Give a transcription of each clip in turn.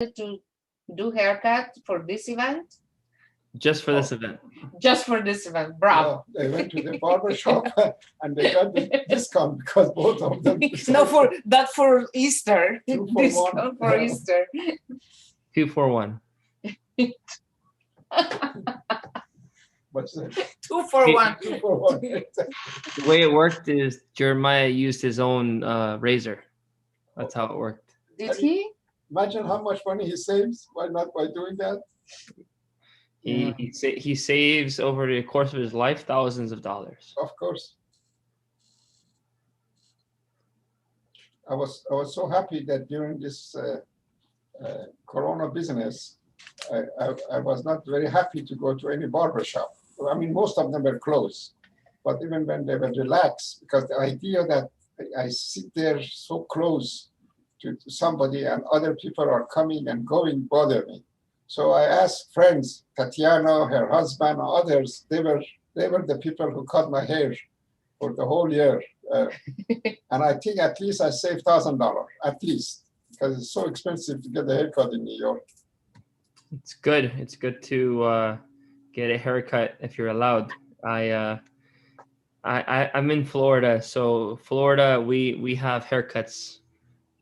to do haircut for this event? Just for this event. Just for this event. Bravo. No, they went to the barber shop and they got the discount because both of them. No, for that for Easter. 2 for Discount 1. for Easter. 2 for 1. What's that? 2 for 1. 2 for 1. The way it worked is Jeremiah used his own razor. That's how it worked. Did he? Imagine how much money he saves. Why not by doing that? He saves over the course of his life thousands of dollars. Of course. I was so happy that during this Corona business, I was not very happy to go to any barber shop. I mean, most of them were closed, but even when they were relaxed, because the idea that I sit there so close to somebody and other people are coming and going bother me. So I asked friends, Tatiana, her husband, and others. They were the people who cut my hair for the whole year, and I think at least I saved $1,000 at least, because it's so expensive to get a haircut in New York. It's good. It's good to get a haircut if you're allowed. I'm in Florida, so Florida we have haircuts.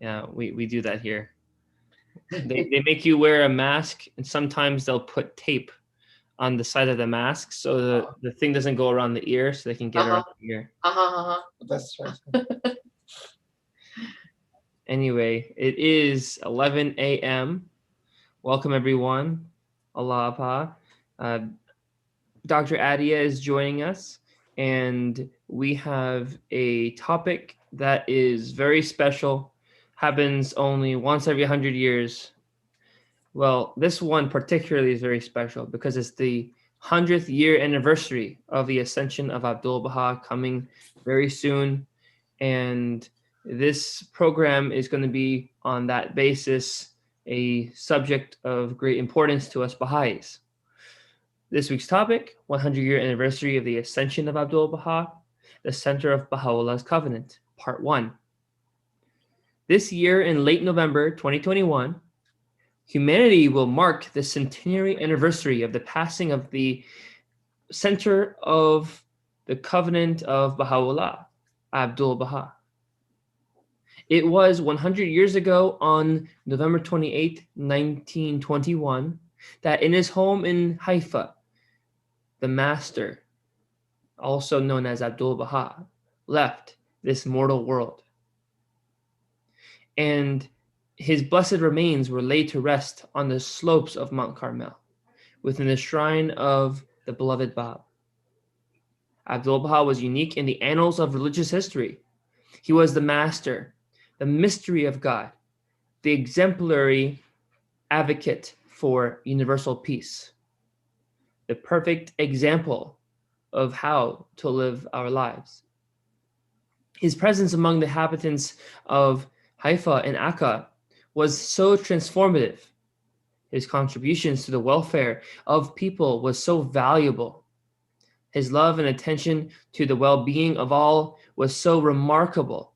Yeah, we do that here. They make you wear a mask, and sometimes they'll put tape on the side of the mask so the thing doesn't go around the ear, so they can get around the ear. That's right. Anyway, it is 11 a.m. Welcome everyone. Abdu'l-Baha. Dr. Adia is joining us, and we have a topic that is very special. Happens only once every 100 years. Well, this one particularly is very special because it's the 100th year anniversary of the Ascension of Abdul-Baha coming very soon. And this program is going to be on that basis, a subject of great importance to us Baha'is. This week's topic, 100-year anniversary of the Ascension of Abdul-Baha, the center of Baha'u'llah's covenant, part 1. This year, in late November 2021, humanity will mark the centenary anniversary of the passing of the center of the Covenant of Baha'u'llah, Abdu'l-Baha. It was 100 years ago on November 28, 1921, that in his home in Haifa, the Master, also known as Abdu'l-Baha, left this mortal world. And his blessed remains were laid to rest on the slopes of Mount Carmel, within the shrine of the Beloved Bab. Abdu'l-Baha was unique in the annals of religious history. He was the master, the mystery of God, the exemplary advocate for universal peace, the perfect example of how to live our lives. His presence among the habitants of Haifa and Akka was so transformative. His contributions to the welfare of people was so valuable. His love and attention to the well-being of all was so remarkable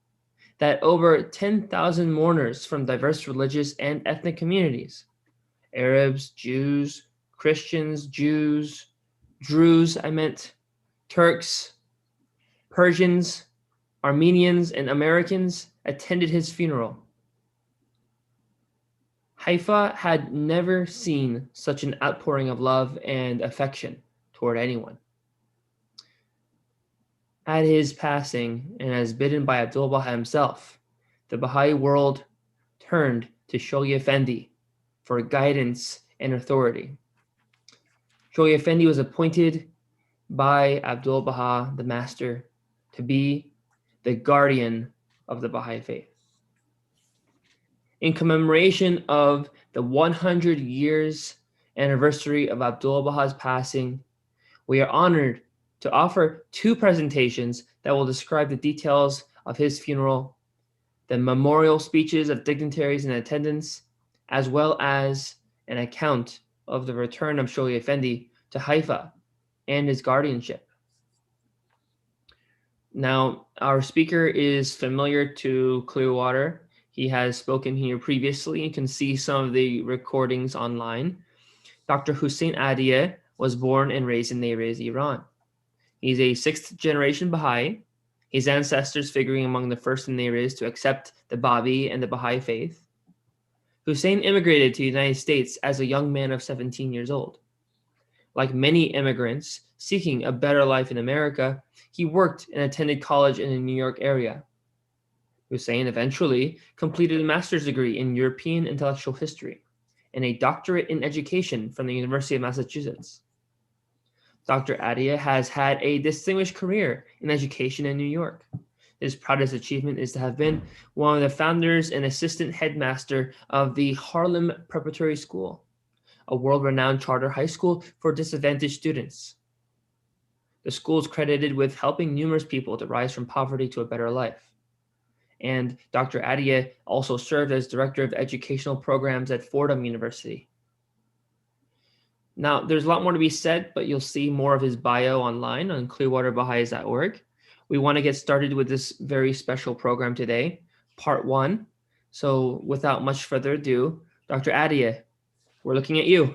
that over 10,000 mourners from diverse religious and ethnic communities, Arabs, Jews, Christians, Jews, Druzes, Turks, Persians, Armenians, and Americans attended his funeral. Haifa had never seen such an outpouring of love and affection toward anyone. At his passing, and as bidden by Abdu'l-Baha himself, the Baha'i world turned to Shoyi Effendi for guidance and authority. Shoyi Effendi was appointed by Abdu'l-Baha, the Master, to be the guardian of the Baha'i faith. In commemoration of the 100 years anniversary of Abdu'l-Baha's passing, we are honored to offer 2 presentations that will describe the details of his funeral, the memorial speeches of dignitaries in attendance, as well as an account of the return of Shoyi Effendi to Haifa and his guardianship. Now, our speaker is familiar to Clearwater. He has spoken here previously. You can see some of the recordings online. Dr. Hussein Adiyah was born and raised in Tabriz, Iran. He's a 6th generation Baha'i, his ancestors figuring among the first in Tabriz to accept the Babi and the Baha'i faith. Hussein immigrated to the United States as a young man of 17 years old. Like many immigrants seeking a better life in America, he worked and attended college in the New York area. Hussein eventually completed a master's degree in European intellectual history and a doctorate in education from the University of Massachusetts. Dr. Adiyah has had a distinguished career in education in New York. His proudest achievement is to have been one of the founders and assistant headmaster of the Harlem Preparatory School, a world-renowned charter high school for disadvantaged students. The school is credited with helping numerous people to rise from poverty to a better life. And Dr. Adiyah also served as director of educational programs at Fordham University. Now, there's a lot more to be said, but you'll see more of his bio online on clearwaterbahais.org. We want to get started with this very special program today, part 1. So without much further ado, Dr. Adiyah, we're looking at you.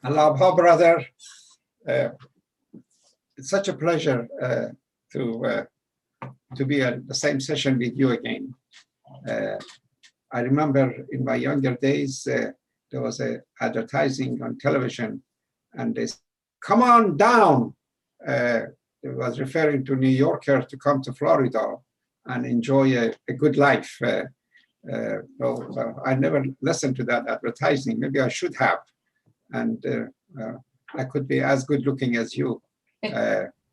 Allah, brother. It's such a pleasure to be at the same session with you again. I remember in my younger days, there was a advertising on television, and they said, "Come on down." It was referring to New Yorker to come to Florida and enjoy a good life. I never listened to that advertising. Maybe I should have. And I could be as good looking as you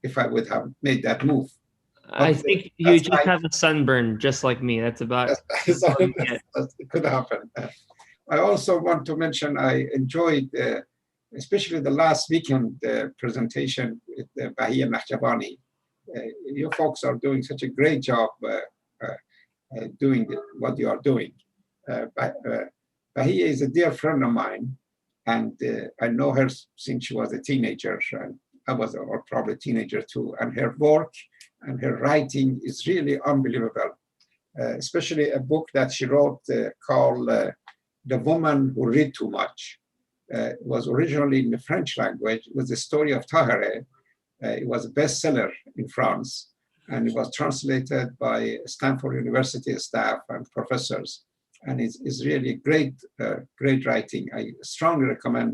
if I would have made that move. I think you just have a sunburn just like me. That's about it. Could happen. I also want to mention I enjoyed, especially the last weekend presentation with Bahia Mahjabani. You folks are doing such a great job doing what you are doing. Bahia is a dear friend of mine, and I know her since she was a teenager. And I was probably a teenager too, and her work and her writing is really unbelievable, especially a book that she wrote called The Woman Who Read Too Much. It was originally in the French language. It was the story of Tahare. It was a bestseller in France, and it was translated by Stanford University staff and professors. And it's really great, great writing. I strongly recommend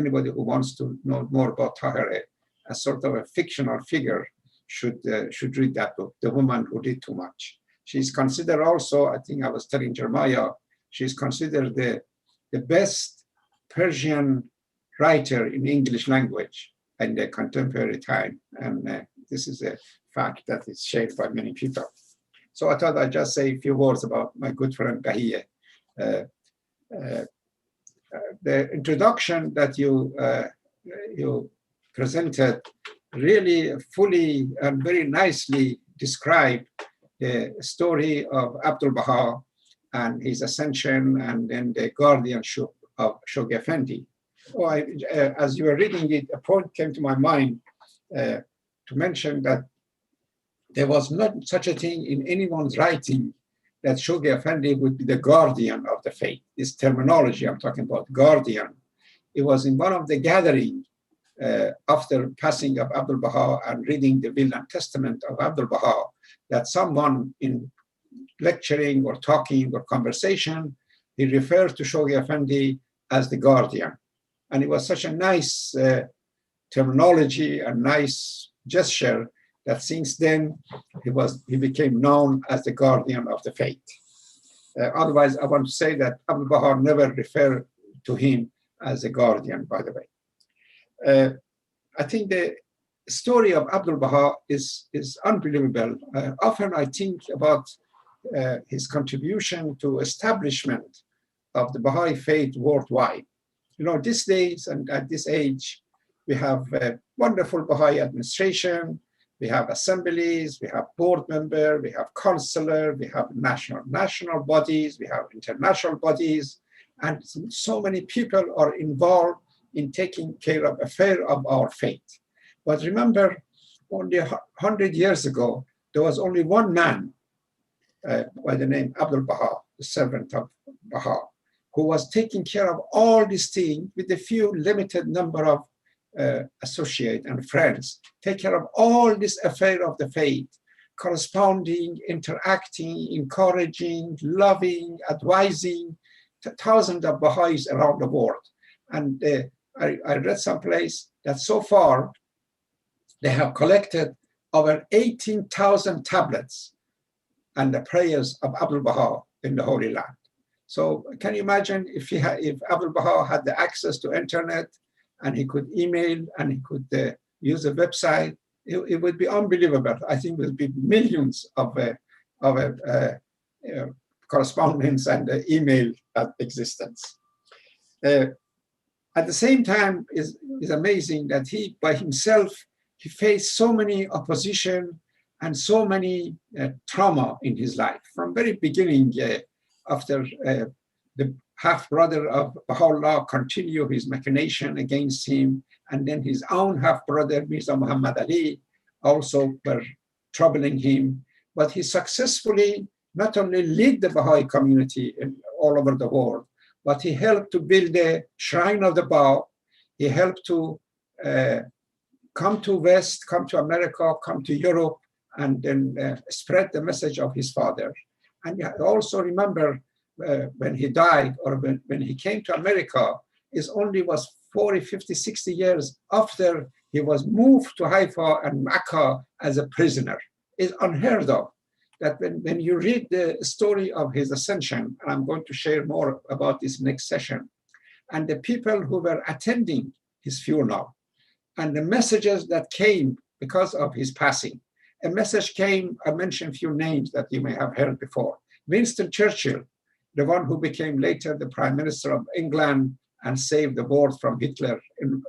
anybody who wants to know more about Tahare, as sort of a fictional figure, should read that book, The Woman Who Did Too Much. She's considered also, I think I was telling Jeremiah, she's considered the best Persian writer in English language in the contemporary time. And this is a fact that is shared by many people. So I thought I'd just say a few words about my good friend Bahia. The introduction that you presented really fully and very nicely described the story of Abdu'l-Baha and his ascension, and then the guardianship of Shoghi Effendi. As you were reading it, a point came to my mind to mention that there was not such a thing in anyone's writing that Shoghi Effendi would be the guardian of the faith. This terminology I'm talking about, guardian. It was in one of the gatherings after passing of Abdu'l-Baha and reading the will and testament of Abdu'l-Baha that someone in lecturing or talking or conversation, he referred to Shoghi Effendi as the guardian. And it was such a nice terminology, a nice gesture, that since then he became known as the guardian of the faith. Otherwise, I want to say that Abdu'l-Baha never referred to him as a guardian, by the way. I think the story of Abdu'l-Baha is unbelievable. Often I think about his contribution to establishment of the Baha'i faith worldwide. You know, these days and at this age, we have a wonderful Baha'i administration, we have assemblies, we have board member, we have counselor, we have national bodies, we have international bodies, and so many people are involved in taking care of affair of our faith. But remember, only 100 years ago, there was only one man by the name Abdu'l-Baha, the servant of Baha, who was taking care of all these things with a few limited number of associates and friends, take care of all this affair of the faith, corresponding, interacting, encouraging, loving, advising thousands of Baha'is around the world. And I read someplace that so far they have collected over 18,000 tablets and the prayers of Abdu'l-Baha in the Holy Land. So can you imagine if Abdu'l-Baha had the access to internet and he could email and he could use a website, it would be unbelievable. I think there would be millions of correspondence and email existence. At the same time, is amazing that he, by himself, he faced so many opposition and so many trauma in his life. From very beginning, after the half-brother of Baha'u'llah continued his machination against him, and then his own half-brother, Mirza Muhammad Ali, also were troubling him. But he successfully not only led the Baha'i community all over the world, but he helped to build the Shrine of the Baha. He helped to come to West, come to America, come to Europe, and then spread the message of his father. And I also remember when he died, or when he came to America, it only was 40, 50, 60 years after he was moved to Haifa and Akka as a prisoner. It's unheard of that when you read the story of his ascension, and I'm going to share more about this next session, and the people who were attending his funeral, and the messages that came because of his passing. A message came, I mentioned a few names that you may have heard before. Winston Churchill, the one who became later the Prime Minister of England and saved the world from Hitler in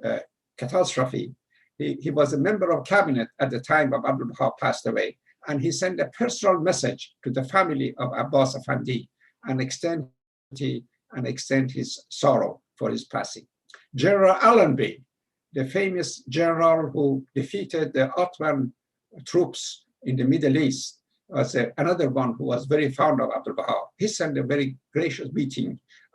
catastrophe. He was a member of cabinet at the time of Abdul-Baha passed away. And he sent a personal message to the family of Abbas Effendi and extend his sorrow for his passing. General Allenby, the famous general who defeated the Ottoman troops in the Middle East, was another one who was very fond of Abdu'l-Baha. He sent a very gracious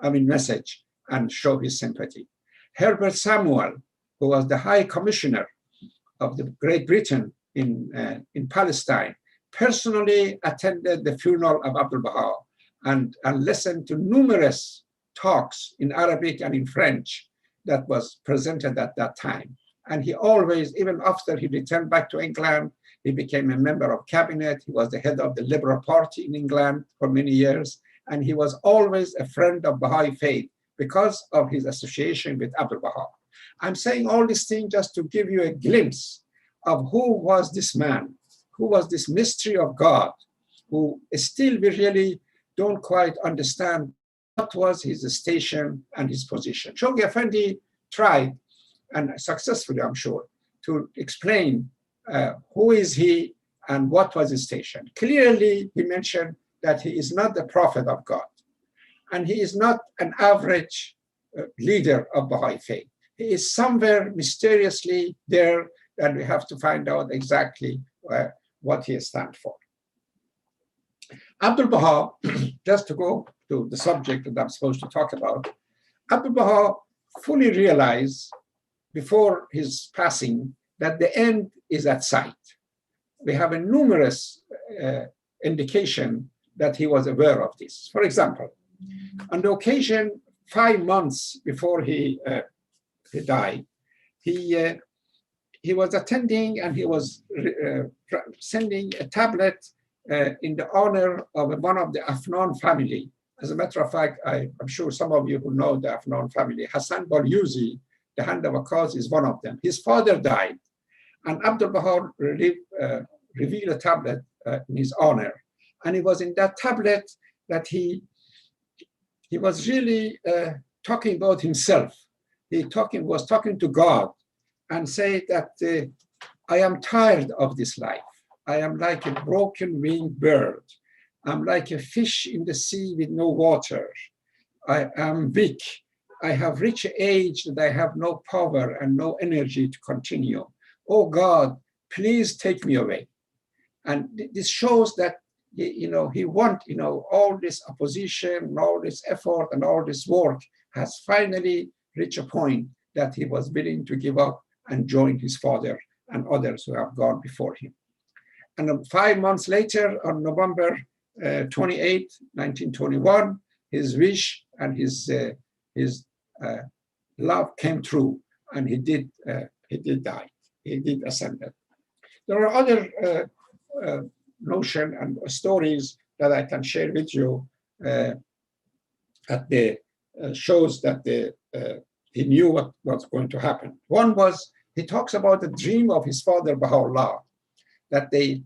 message and showed his sympathy. Herbert Samuel, who was the High Commissioner of the Great Britain in Palestine, personally attended the funeral of Abdu'l-Baha and listened to numerous talks in Arabic and in French that was presented at that time. And he always, even after he returned back to England, he became a member of cabinet. He was the head of the Liberal Party in England for many years. And he was always a friend of Baha'i faith because of his association with Abdu'l-Baha. I'm saying all these things just to give you a glimpse of who was this man, who was this mystery of God, who still we really don't quite understand what was his station and his position. Shoghi Effendi tried, and successfully I'm sure, to explain who is he and what was his station. Clearly, he mentioned that he is not the prophet of God, and he is not an average leader of Baha'i faith. He is somewhere mysteriously there, and we have to find out exactly what he stands for. Abdu'l-Baha, just to go to the subject that I'm supposed to talk about, Abdu'l-Baha fully realized before his passing that the end is at sight. We have a numerous indication that he was aware of this. For example, on the occasion 5 months before he died, he was attending and he was sending a tablet in the honor of one of the Afnan family. As a matter of fact, I'm sure some of you who know the Afnan family, Hassan Balyuzi, the hand of a cause, is one of them. His father died, and Abdu'l-Baha revealed a tablet in his honor. And it was in that tablet that he was really talking about himself. He was talking to God and say that I am tired of this life. I am like a broken winged bird. I'm like a fish in the sea with no water. I am weak. I have reached an age that I have no power and no energy to continue. Oh God, please take me away. And this shows that he want, all this opposition, and all this effort, and all this work has finally reached a point that he was willing to give up and join his father and others who have gone before him. And 5 months later, on November 28, 1921, his wish and his love came true, and he did die. He did ascend. There are other notion and stories that I can share with you that shows that he knew what was going to happen. One was, he talks about the dream of his father Baha'u'llah, that he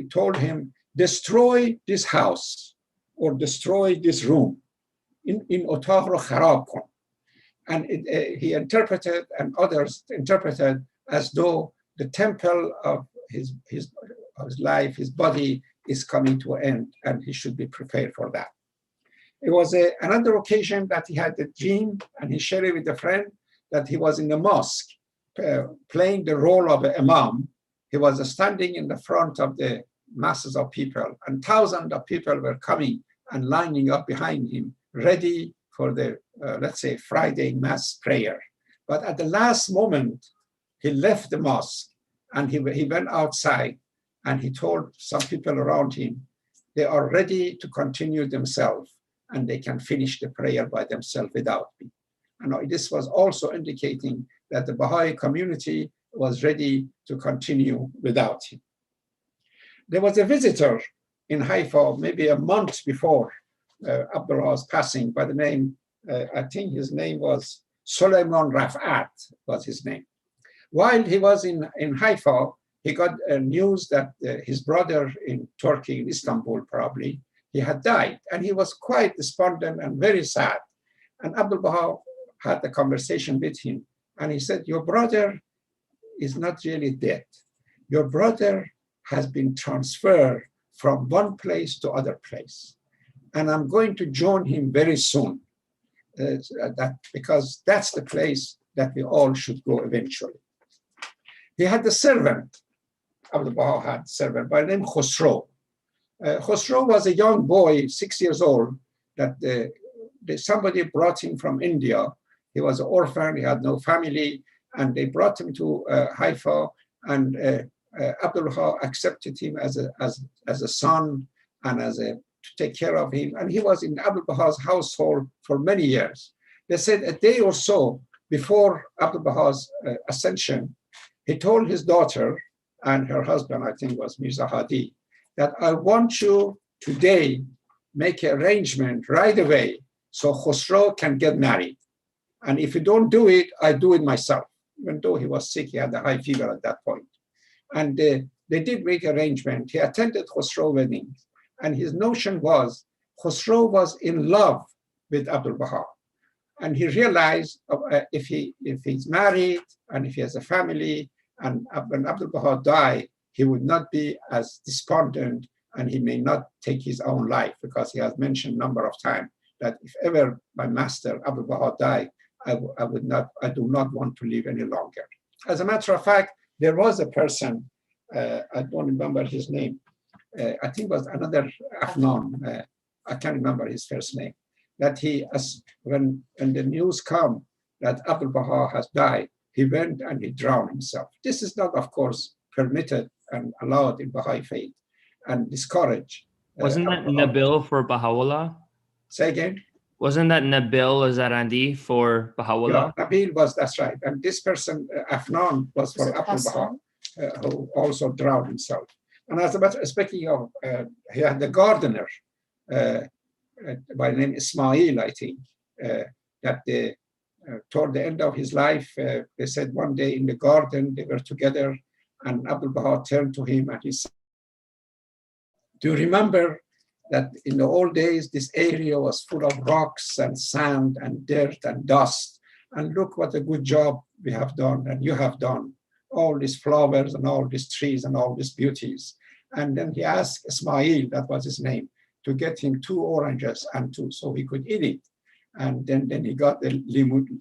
told him, destroy this house or destroy this room. In otaq ro kharab kon. And he interpreted, and others interpreted, as though the temple of his life, his body, is coming to an end, and he should be prepared for that. It was another occasion that he had a dream, and he shared it with a friend, that he was in the mosque playing the role of an imam. He was standing in the front of the masses of people, and thousands of people were coming and lining up behind him, ready for the, let's say, Friday mass prayer. But at the last moment, he left the mosque, and he went outside, and he told some people around him, they are ready to continue themselves, and they can finish the prayer by themselves without me. And this was also indicating that the Baha'i community was ready to continue without him. There was a visitor in Haifa, maybe a month before Abdul-Baha's passing, by the name, I think his name was Suleiman Raf'at, was his name. While he was in Haifa, he got news that his brother in Turkey, in Istanbul probably, he had died. And he was quite despondent and very sad. And Abdu'l-Baha had a conversation with him. And he said, your brother is not really dead. Your brother has been transferred from one place to other place. And I'm going to join him very soon, because that's the place that we all should go eventually. He had a servant, Abdu'l-Baha had a servant by the name Khosrow. Khosrow was a young boy, 6 years old, that somebody brought him from India. He was an orphan, he had no family, and they brought him to Haifa, and Abdu'l-Baha accepted him as a son and to take care of him. And he was in Abdu'l-Baha's household for many years. They said a day or so before Abdu'l-Baha's ascension, he told his daughter and her husband, I think was Mirza Hadi, that I want you today make an arrangement right away so Khosrow can get married. And if you don't do it, I do it myself. Even though he was sick, he had a high fever at that point. And they did make arrangement. He attended Khosrow's wedding. And his notion was, Khosrow was in love with Abdu'l-Baha. And he realized if he's married and if he has a family, and when Abdu'l-Baha died, he would not be as despondent, and he may not take his own life, because he has mentioned a number of times that if ever my master Abdu'l-Baha died, I do not want to live any longer. As a matter of fact, there was a person, I don't remember his name, I think it was another Afnan, I can't remember his first name, that when the news come that Abdu'l-Baha has died, he went and he drowned himself. This is not, of course, permitted and allowed in Baha'i faith and discouraged. Wasn't that Nabil for Baha'u'llah? Say again? Wasn't that Nabil Zarandi for Baha'u'llah? Yeah, Nabil was, that's right. And this person, Afnan, was for Abdu'l-Baha, who also drowned himself. And as a matter, speaking of, he had the gardener by the name Ismail, I think, that toward the end of his life, they said one day in the garden, they were together, and Abdu'l-Baha turned to him and he said, do you remember that in the old days, this area was full of rocks and sand and dirt and dust? And look what a good job we have done and you have done. All these flowers and all these trees and all these beauties. And then he asked Ismail, that was his name, to get him 2 oranges and 2 so he could eat it. And then he got the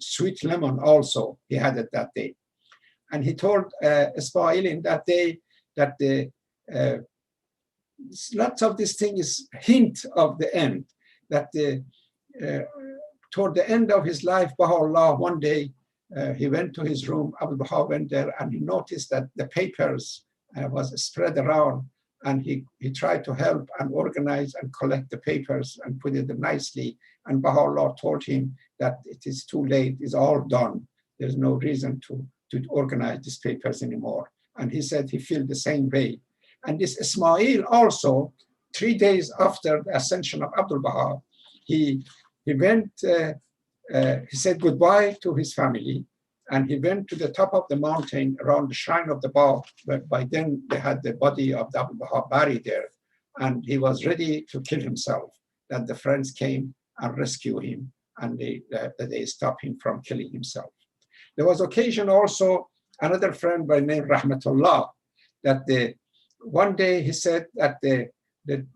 sweet lemon also. He had it that day. And he told Ismail in that day that lots of this thing is hint of the end, that toward the end of his life, Baha'u'llah, one day, he went to his room, Abdu'l-Baha went there, and he noticed that the papers was spread around, and he tried to help and organize and collect the papers and put it nicely. And Baha'u'llah told him that it is too late, it's all done. There's no reason to organize these papers anymore. And he said he felt the same way. And this Ismail also, 3 days after the ascension of Abdul-Baha, he went, he said goodbye to his family, and he went to the top of the mountain around the shrine of the Baha, but by then they had the body of the Abdu'l-Baha buried there, and he was ready to kill himself, that the friends came and rescued him, and they stopped him from killing himself. There was occasion also, another friend by name Rahmatullah, that one day he said that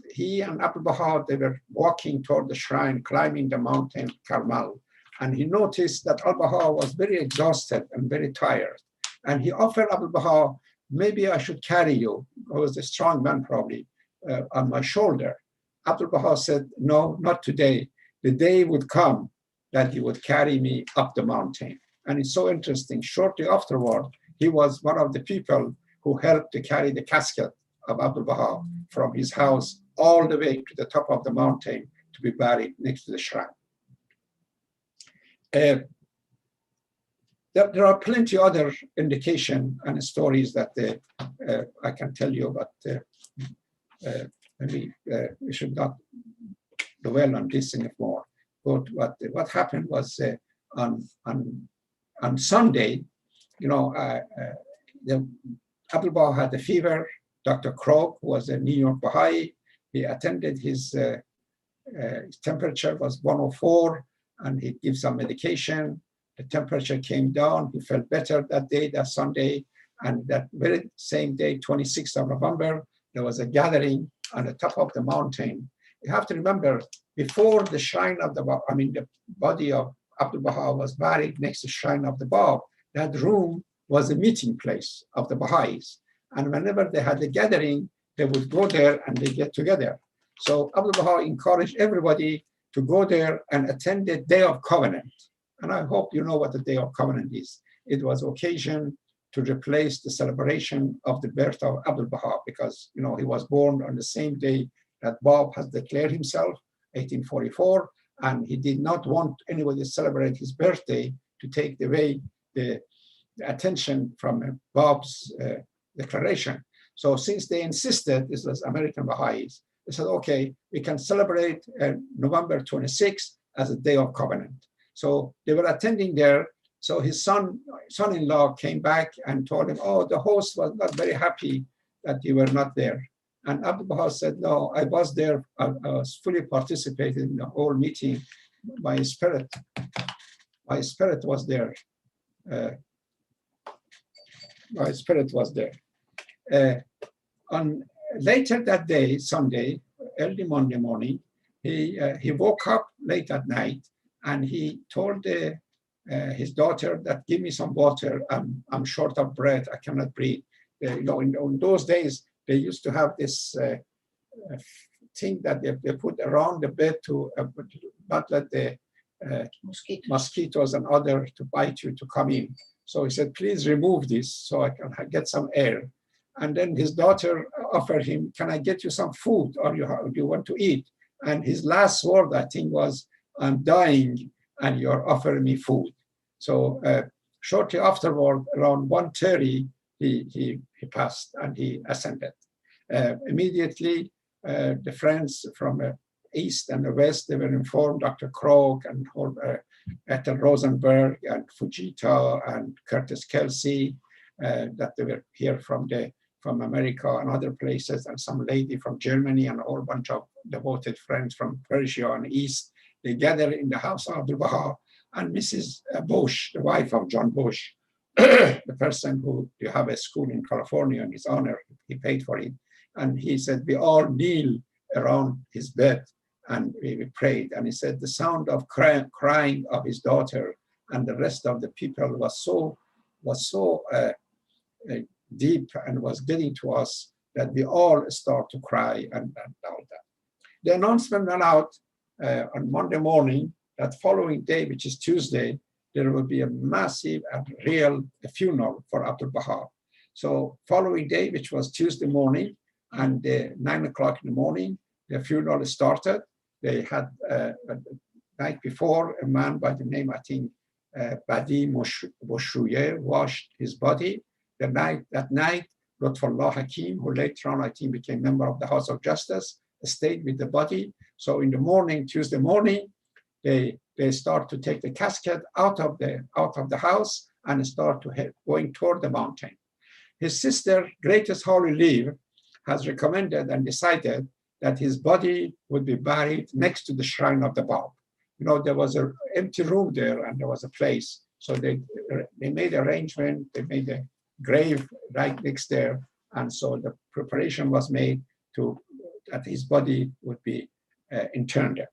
he and Abdu'l-Baha, they were walking toward the shrine, climbing the mountain Carmel, and he noticed that Abdu'l-Baha was very exhausted and very tired. And he offered Abdu'l-Baha, maybe I should carry you, I was a strong man probably, on my shoulder. Abdu'l-Baha said, no, not today. The day would come that he would carry me up the mountain. And it's so interesting, shortly afterward, he was one of the people who helped to carry the casket of Abdu'l-Baha from his house all the way to the top of the mountain to be buried next to the shrine. There are plenty other indication and stories that I can tell you, but maybe we should not dwell on this anymore. But what happened was on Sunday, you know, Abdu'l-Baha had a fever. Dr. Krog, who was a New York Baha'i, he attended, his temperature was 104, and he gave some medication. The temperature came down. He felt better that day, that Sunday. And that very same day, 26th of November, there was a gathering on the top of the mountain. You have to remember, before the shrine of the body of Abdu'l-Baha was buried next to the shrine of the Bab, that room was a meeting place of the Baha'is. And whenever they had a gathering, they would go there and they get together. So Abdu'l-Baha encouraged everybody to go there and attend the Day of Covenant. And I hope you know what the Day of Covenant is. It was occasion to replace the celebration of the birth of Abdu'l-Baha, because you know he was born on the same day that Bab has declared himself, 1844, and he did not want anybody to celebrate his birthday to take away the attention from Bab's declaration. So since they insisted, this was American Baha'is, they said, okay, we can celebrate November 26th as a Day of Covenant. So they were attending there. So his son-in-law came back and told him, oh, the host was not very happy that you were not there. And Abdu'l-Baha said, no, I was there. I was fully participating in the whole meeting. My spirit was there. My spirit was there. On later that day, Sunday, early Monday morning, he woke up late at night, and he told his daughter that, give me some water. I'm short of breath. I cannot breathe. You know, in those days, they used to have this thing that they put around the bed to not let the mosquitoes and others to bite you to come in. So he said, please remove this so I can get some air. And then his daughter offered him, can I get you some food, or do you want to eat? And his last word, I think, was, I'm dying and you're offering me food. So shortly afterward, around 1:30, he passed and he ascended. Immediately, the friends from the east and the west, they were informed, Dr. Krog and Ethel Rosenberg and Fujita and Curtis Kelsey, that they were here from America and other places, and some lady from Germany and a whole bunch of devoted friends from Persia and East. They gathered in the house of Abdu'l-Baha, and Mrs. Bush, the wife of John Bush, the person who you have a school in California in his honor, he paid for it. And he said, we all kneel around his bed and we prayed. And he said the sound of crying of his daughter and the rest of the people was so deep and was getting to us that we all start to cry and all that. The announcement went out on Monday morning that following day, which is Tuesday, there will be a massive and real funeral for Abdu'l-Baha. So following day, which was Tuesday morning, and 9 o'clock in the morning, the funeral started. They had night before, a man by the name, I think, Badi Boshruye, washed his body. That night, Lutfullah Hakim, who later on, I think, became member of the House of Justice, stayed with the body. So in the morning, Tuesday morning, they start to take the casket out of the house and start to head going toward the mountain. His sister, Greatest Holy Leave, has recommended and decided that his body would be buried next to the shrine of the Bab. You know, there was an empty room there and there was a place. So they made arrangement, they made a grave right next there. And so the preparation was made that his body would be interned there.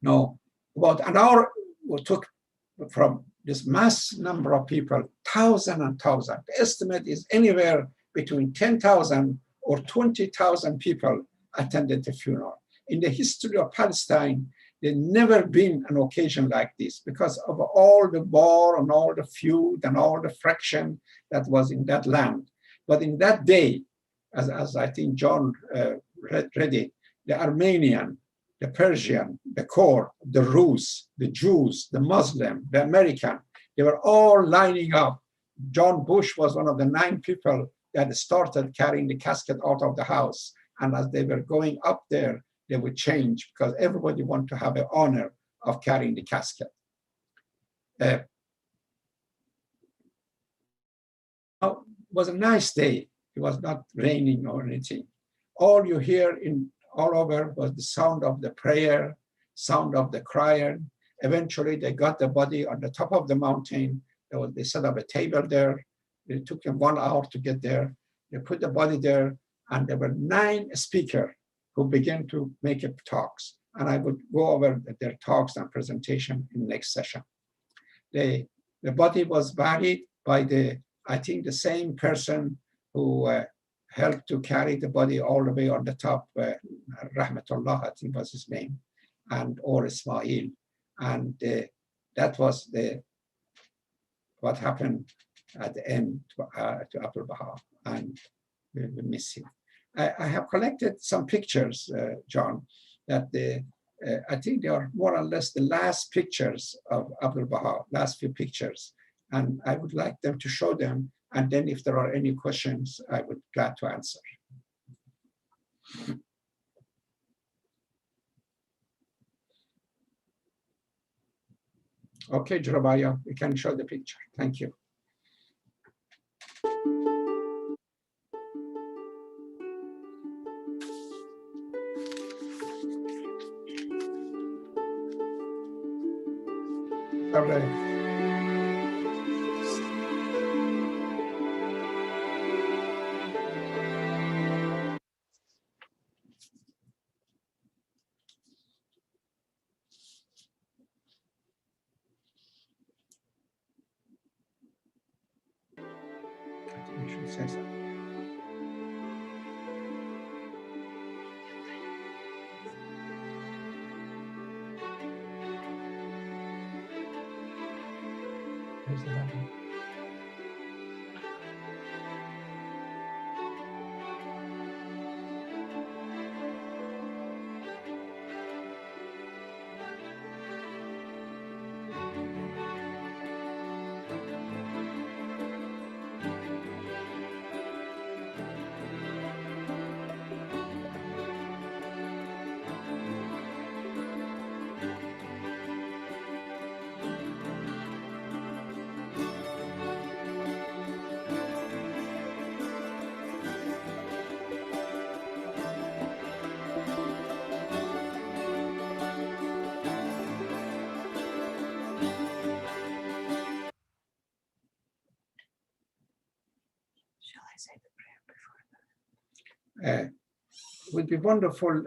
Now, about an hour it took from this mass number of people, 1,000 and 1,000. The estimate is anywhere between 10,000 or 20,000 people attended the funeral. In the history of Palestine, there's never been an occasion like this because of all the war and all the feud and all the friction that was in that land. But in that day, as I think John read it, the Armenian, the Persian, the Kurd, the Rus, the Jews, the Muslim, the American, they were all lining up. John Bush was one of the 9 people that started carrying the casket out of the house. And as they were going up there, they would change because everybody wanted to have the honor of carrying the casket. It was a nice day. It was not raining or anything. All you hear all over was the sound of the prayer, sound of the crier. Eventually, they got the body on the top of the mountain. They set up a table there. It took them 1 hour to get there. They put the body there, and there were 9 speakers who began to make talks. And I would go over their talks and presentation in the next session. The body was buried by I think the same person who helped to carry the body all the way on the top, Rahmatullah, I think was his name, or Ismail. And that was what happened at the end to Abdu'l-Baha, and we miss him. I have collected some pictures, John, that I think they are more or less the last pictures of Abdu'l-Baha, last few pictures. And I would like them to show them. And then if there are any questions, I would be glad to answer. Okay, Jeremiah, you can show the picture. Thank you. All right. You should say so. There's the button. Say the prayer before that? It would be wonderful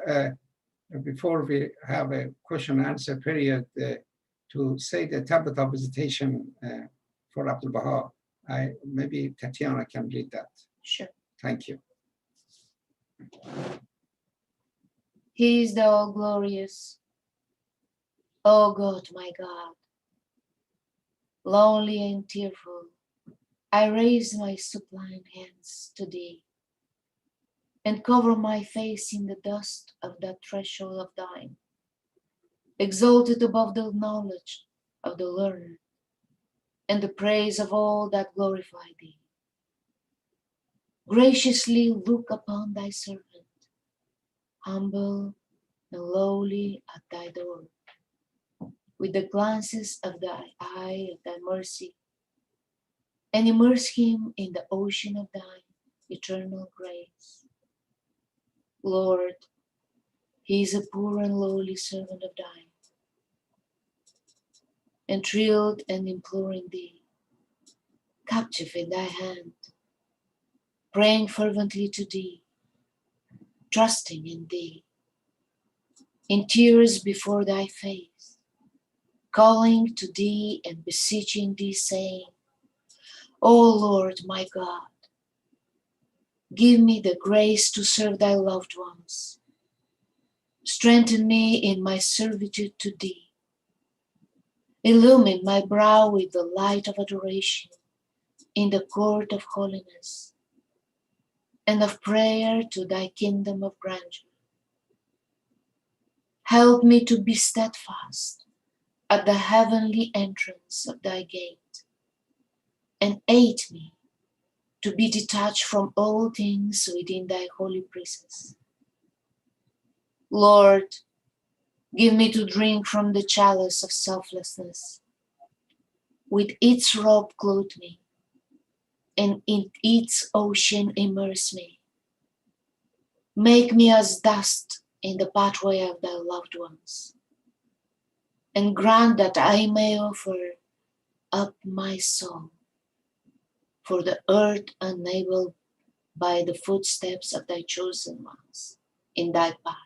before we have a question and answer period to say the tablet of visitation for Abdu'l-Baha. Maybe Tatiana can read that. Sure. Thank you. He is the all-glorious. O God, my God, lonely and tearful, I raise my suppliant hands to thee and cover my face in the dust of that threshold of thine, exalted above the knowledge of the learned and the praise of all that glorify thee. Graciously look upon thy servant, humble and lowly at thy door, with the glances of thy eye of thy mercy, and immerse him in the ocean of thine eternal grace. Lord, he is a poor and lowly servant of thine, enthralled and imploring thee, captive in thy hand, praying fervently to thee, trusting in thee, in tears before thy face, calling to thee and beseeching thee, saying, O Lord my God, give me the grace to serve thy loved ones. Strengthen me in my servitude to thee. Illumine my brow with the light of adoration in the court of holiness and of prayer to thy kingdom of grandeur. Help me to be steadfast at the heavenly entrance of thy gate, and aid me to be detached from all things within thy holy praises. Lord, give me to drink from the chalice of selflessness. With its robe clothe me, and in its ocean immerse me. Make me as dust in the pathway of thy loved ones, and grant that I may offer up my soul for the earth enabled by the footsteps of thy chosen ones in thy path.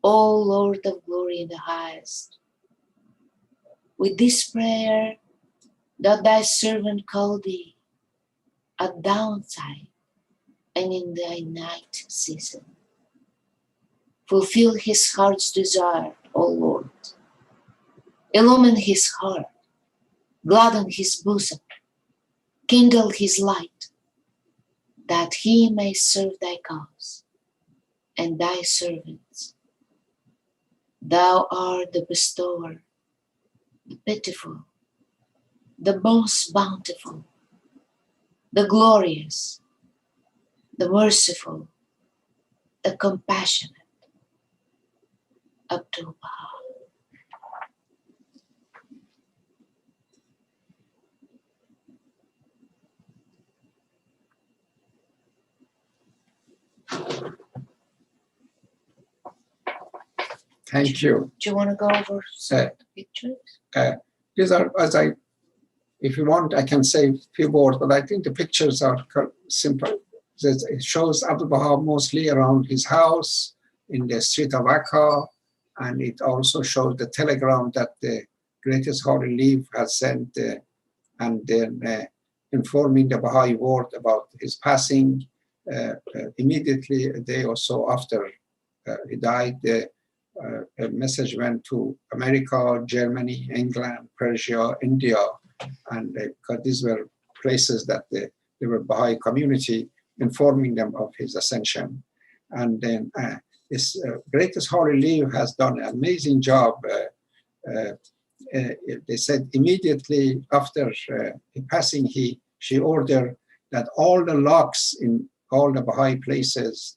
O Lord of glory in the highest, with this prayer that thy servant call thee at downtime and in thy night season. Fulfill his heart's desire, O Lord. Illumine his heart, gladden his bosom, kindle his light, that he may serve thy cause and thy servants. Thou art the bestower, the pitiful, the most bountiful, the glorious, the merciful, the compassionate, Abdu'l-Baha. Thank you. Do you want to go over some pictures? These are, if you want, I can say a few words, but I think the pictures are simple. It shows Abdu'l-Baha mostly around his house in the street of Akka, and it also shows the telegram that the greatest Holy Leaf has sent, and then informing the Baha'i world about his passing. Immediately, a day or so after he died, a message went to America, Germany, England, Persia, India, and because these were places that there were Baha'i community, informing them of his ascension. And then his greatest Holy Leaf has done an amazing job. They said immediately after his passing, she ordered that all the locks in all the Baha'i places,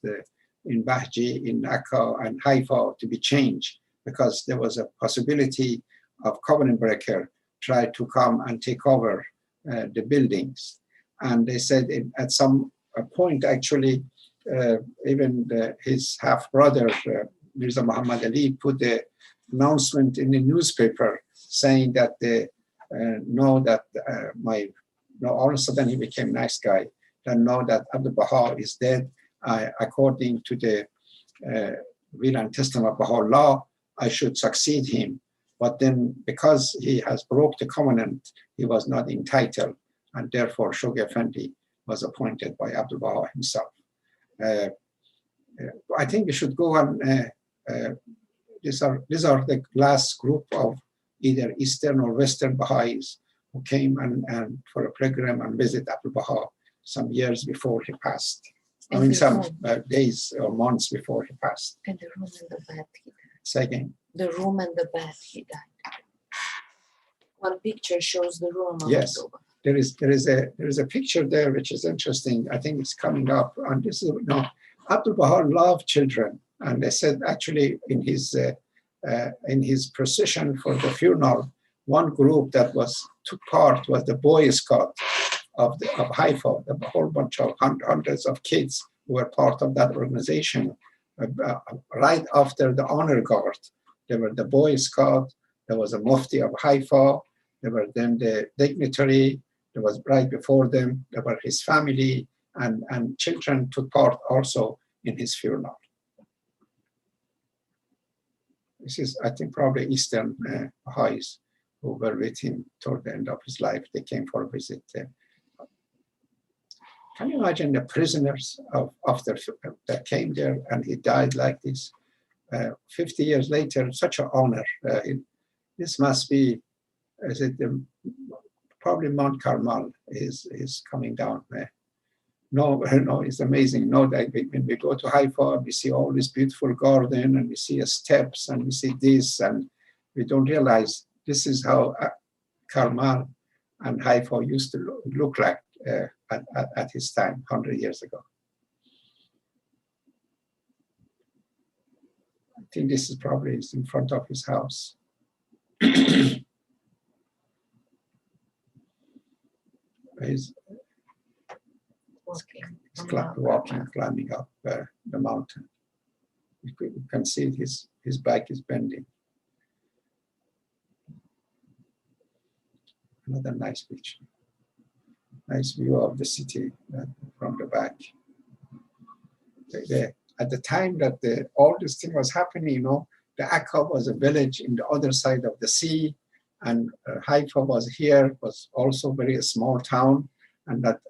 in Bahji, in Akka and Haifa, to be changed, because there was a possibility of covenant breaker try to come and take over the buildings. And they said at some point, actually, even his half-brother, Mirza Muhammad Ali, put the announcement in the newspaper saying that they know that all of a sudden he became a nice guy, and know that Abdu'l-Baha is dead. According to the will and testament of Baha'u'llah, I should succeed him. But then, because he has broke the covenant, he was not entitled, and therefore Shoghi Effendi was appointed by Abdu'l-Baha himself. I think we should go on. These are the last group of either Eastern or Western Baha'is who came and for a pilgrim and visit Abdu'l-Baha some years before he passed. I mean, some days or months before he passed. And the room and the bed he died. Say again. The room and the bed he died. One picture shows the room of Yes. Abdul-Baha. There is a picture there which is interesting. I think it's coming up. And this is Abdu'l-Baha loved children, and they said actually in his procession for the funeral, one group that took part was the Boy Scout of Haifa, a whole bunch of hundreds of kids who were part of that organization. Right after the honor guard, there were the Boy Scout. There was a Mufti of Haifa. There were then the dignitary. There was right before them, there were his family, and children took part also in his funeral. This is, I think, probably Eastern Baha'is who were with him toward the end of his life. They came for a visit. Can you imagine the prisoners that came there and he died like this? 50 years later, such an honor. This must be, probably Mount Carmel is coming down there. No, it's amazing. No, that when we go to Haifa, we see all this beautiful garden, and we see steps, and we see this, and we don't realize this is how Carmel and Haifa used to look like at his time, 100 years ago. I think this is probably in front of his house. He's climbing up the mountain. You can see his back is bending. Another nice picture. Nice view of the city from the back. At the time that all this thing was happening, the Akka was a village in the other side of the sea, and Haifa was here, was also very small town, and that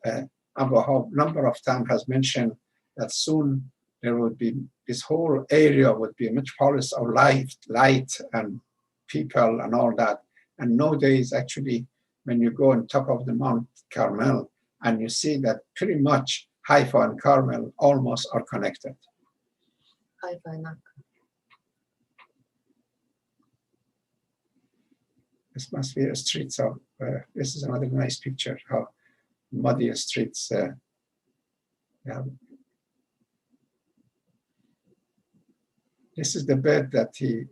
Abdu'l-Baha number of times has mentioned that soon there would be, this whole area would be a metropolis of light and people and all that. And nowadays, actually, when you go on top of the Mount Carmel, and you see that pretty much Haifa and Carmel almost are connected. Haifa and Akka. This must be a streets of, this is another nice picture, how muddy streets. This is the bed that he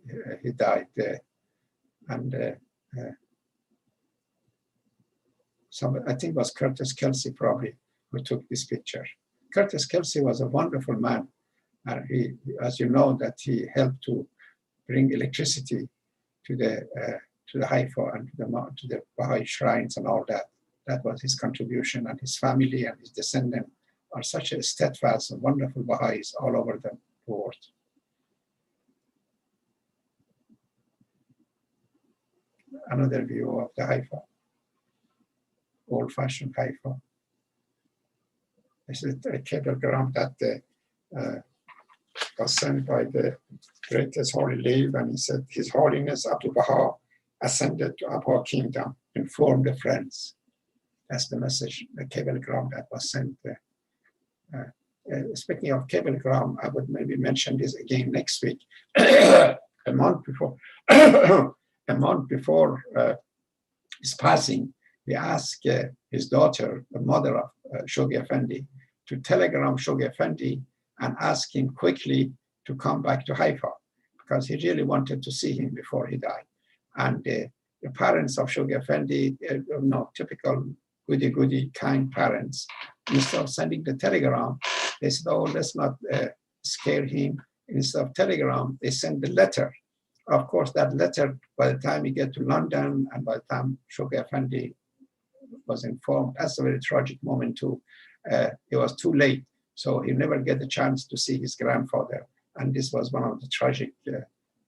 died and I think it was Curtis Kelsey probably who took this picture. Curtis Kelsey was a wonderful man. He, as you know, that he helped to bring electricity to the Haifa and to the Baha'i shrines and all that. That was his contribution, and his family and his descendants are such a steadfast and wonderful Baha'is all over the world. Another view of the Haifa, old-fashioned Haifa. This is a cablegram that was sent by the greatest Holy Leave, and he said, His Holiness Abdul-Baha ascended to Abha Kingdom, inform the friends. That's the message, the cablegram that was sent. Speaking of cablegram, I would maybe mention this again next week. A month before, his passing, he asked his daughter, the mother of Shoghi Effendi, to telegram Shoghi Effendi and ask him quickly to come back to Haifa, because he really wanted to see him before he died. And the parents of Shoghi Effendi, typical goody-goody kind parents, instead of sending the telegram, they said, oh, let's not scare him. Instead of telegram, they sent the letter. Of course, that letter, by the time he get to London and by the time Shoghi Effendi was informed, that's a very tragic moment too. It was too late, so he never get the chance to see his grandfather. And this was one of the tragic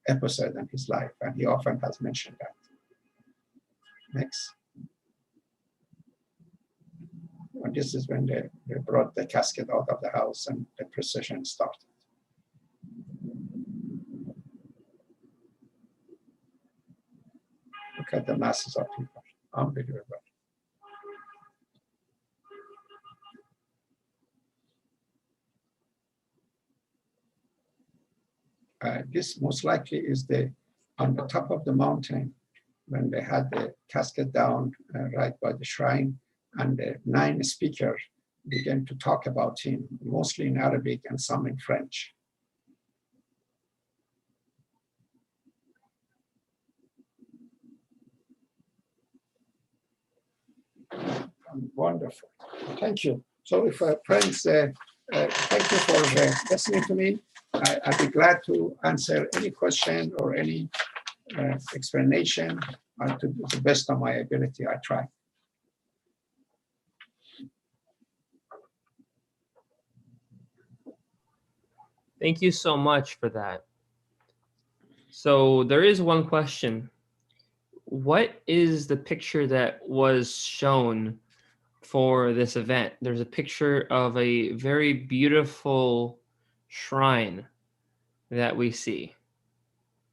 episodes in his life, and he often has mentioned that. Next. And this is when they brought the casket out of the house and the procession started. Look at the masses of people. Unbelievable. This most likely is on the top of the mountain when they had the casket down right by the shrine, and the 9 speakers began to talk about him, mostly in Arabic and some in French. Wonderful. Thank you. So if friends, thank you for listening to me. I'd be glad to answer any question or any explanation to the best of my ability. I try. Thank you so much for that. So there is one question. What is the picture that was shown for this event? There's a picture of a very beautiful shrine that we see.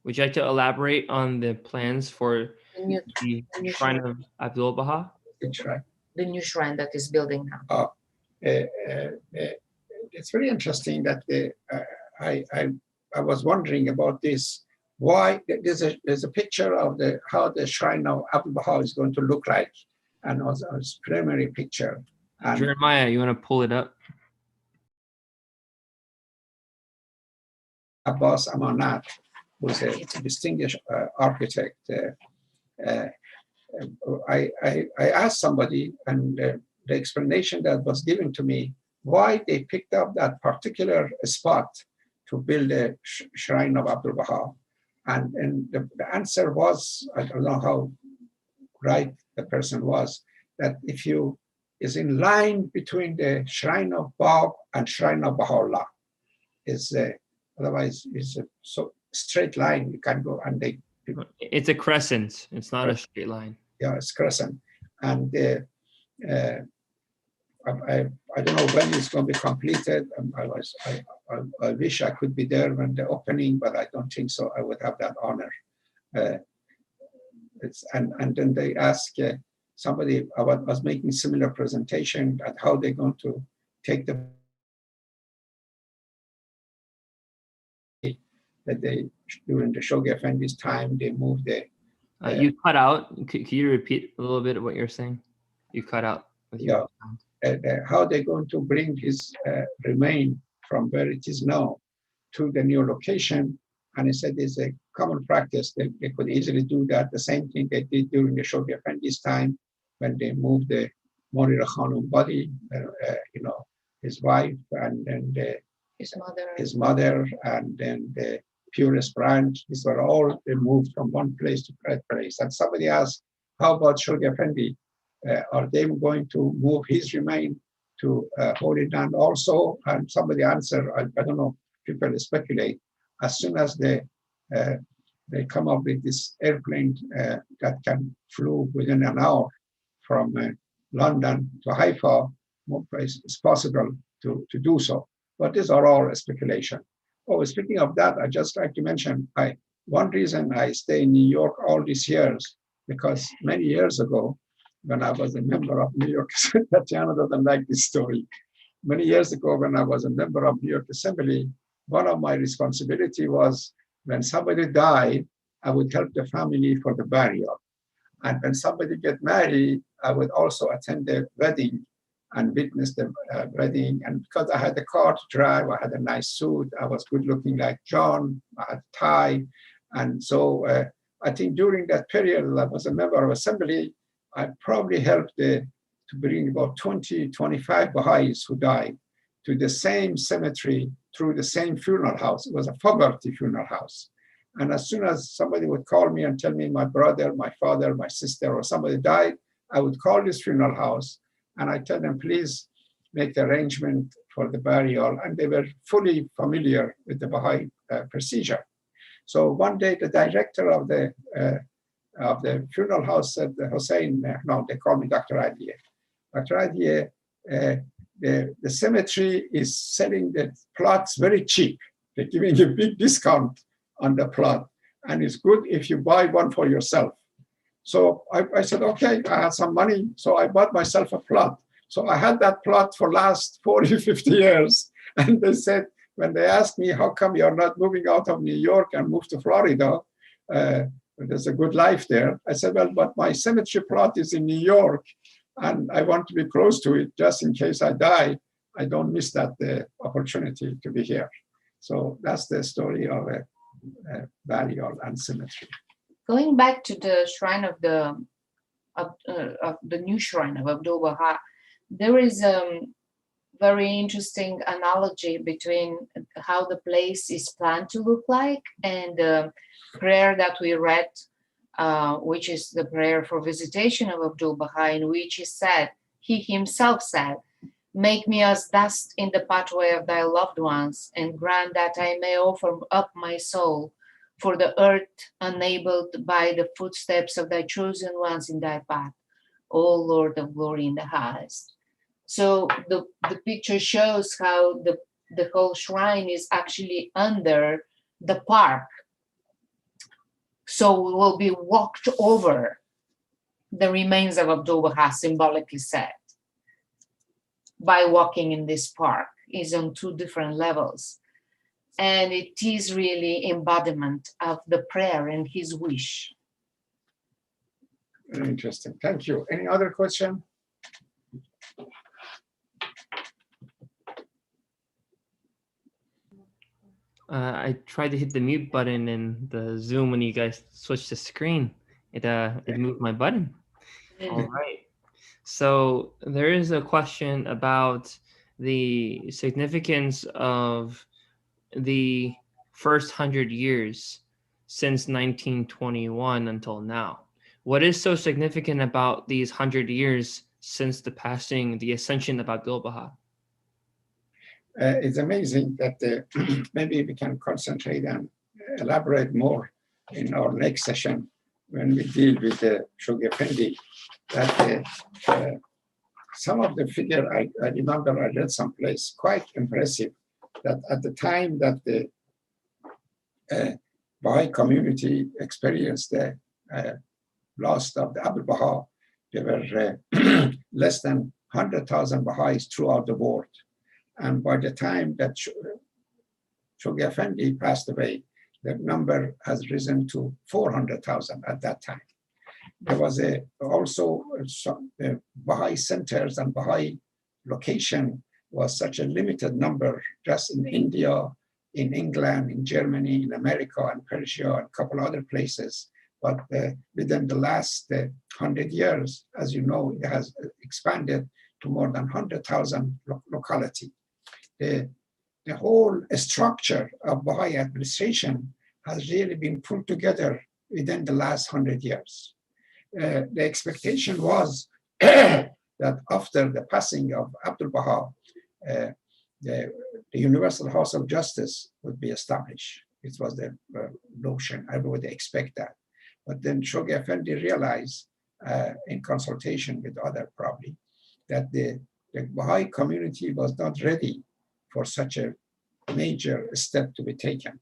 Would you like to elaborate on the plans for the shrine of Abdu'l-Baha? The new shrine that is building now. It's very interesting that I was wondering about this. Why there's a picture of how the shrine of Abdul-Baha is going to look like, and also a preliminary picture. And Jeremiah, you want to pull it up? Abbas Amanat, who's a distinguished architect. I asked somebody, and the explanation that was given to me why they picked up that particular spot to build a shrine of Abdul-Baha. And the answer was, I don't know how right the person was, that if you is in line between the shrine of Bab and shrine of Baha'u'llah, is otherwise is a so straight line you can go, and it's a crescent. It's not a straight line. Yeah, it's crescent, and I don't know when it's going to be completed. I wish I could be there when the opening, but I don't think so. I would have that honor. And then they ask somebody. I was making similar presentation at how they're going to take that they during the Shoghi Effendi's time they moved the. You cut out. Can you repeat a little bit of what you're saying? You cut out. Yeah. How they're going to bring his remain from where it is now to the new location. And he said it's a common practice. They could easily do that. The same thing they did during the Shoghi Effendi's time when they moved the Morira Khanum body, his wife, and then his mother, and then the purest branch. These were all moved from one place to that place. And somebody asked, how about Shoghi Effendi? Are they going to move his remain to Holy Land also? And somebody answered, I don't know, people speculate. As soon as they come up with this airplane that can flew within an hour from London to Haifa, it's possible to do so. But these are all speculation. Oh, speaking of that, I just like to mention, one reason I stay in New York all these years, because many years ago, when I was a member of New York, Tatiana doesn't like this story. Many years ago, when I was a member of New York Assembly, one of my responsibility was when somebody died, I would help the family for the burial. And when somebody get married, I would also attend the wedding and witness the wedding. And because I had a car to drive, I had a nice suit, I was good looking like John, I had a tie. And so I think during that period, I was a member of Assembly, I probably helped to bring about 20, 25 Baha'is who died to the same cemetery through the same funeral house. It was a Fogarty funeral house. And as soon as somebody would call me and tell me my brother, my father, my sister, or somebody died, I would call this funeral house and I tell them, please make the arrangement for the burial. And they were fully familiar with the Baha'i procedure. So one day the director of the funeral house said, Hussein, no, they call me Dr. Adiyeh. Dr. Adiyeh, the cemetery is selling the plots very cheap. They're giving you a big discount on the plot. And it's good if you buy one for yourself. So I said, okay, I had some money. So I bought myself a plot. So I had that plot for last 40, 50 years. And they said, when they asked me, how come you're not moving out of New York and move to Florida? There's a good life there. I said, well, but my cemetery plot is in New York and I want to be close to it just in case I die. I don't miss that opportunity to be here. So that's the story of a burial and cemetery. Going back to the shrine of the new shrine of Abdu'l-Baha, there is a very interesting analogy between how the place is planned to look like and the prayer that we read, which is the prayer for visitation of Abdu'l-Baha, in which he himself said, "Make me as dust in the pathway of thy loved ones, and grant that I may offer up my soul for the earth enabled by the footsteps of thy chosen ones in thy path, O Lord of glory in the highest." So the picture shows how the whole shrine is actually under the park. So we will be walked over the remains of Abdu'l-Baha, symbolically said, by walking in this park. Is on two different levels. And it is really embodiment of the prayer and his wish. Very interesting. Thank you. Any other question? I tried to hit the mute button in the Zoom when you guys switched the screen. It moved my button. All right. So there is a question about the significance of the first 100 years since 1921 until now. What is so significant about these 100 years since the ascension of Abdul-Baha? It's amazing that maybe we can concentrate and elaborate more in our next session when we deal with the Shoghi Effendi. That some of the figure I remember I read someplace quite impressive, that at the time that the Baha'i community experienced the loss of the Abdu'l-Baha, there were less than 100,000 Baha'is throughout the world. And by the time that Shoghi Effendi passed away, the number has risen to 400,000 at that time. There was also some Baha'i centers and Baha'i location was such a limited number just in India, in England, in Germany, in America, and Persia, and a couple other places. But within the last 100 years, as you know, it has expanded to more than 100,000 locality. The whole structure of Baha'i administration has really been put together within the last 100 years. The expectation was that after the passing of Abdu'l-Baha, the Universal House of Justice would be established. It was the notion, everybody expect that. But then Shoghi Effendi realized, in consultation with others probably, that the Baha'i community was not ready for such a major step to be taken.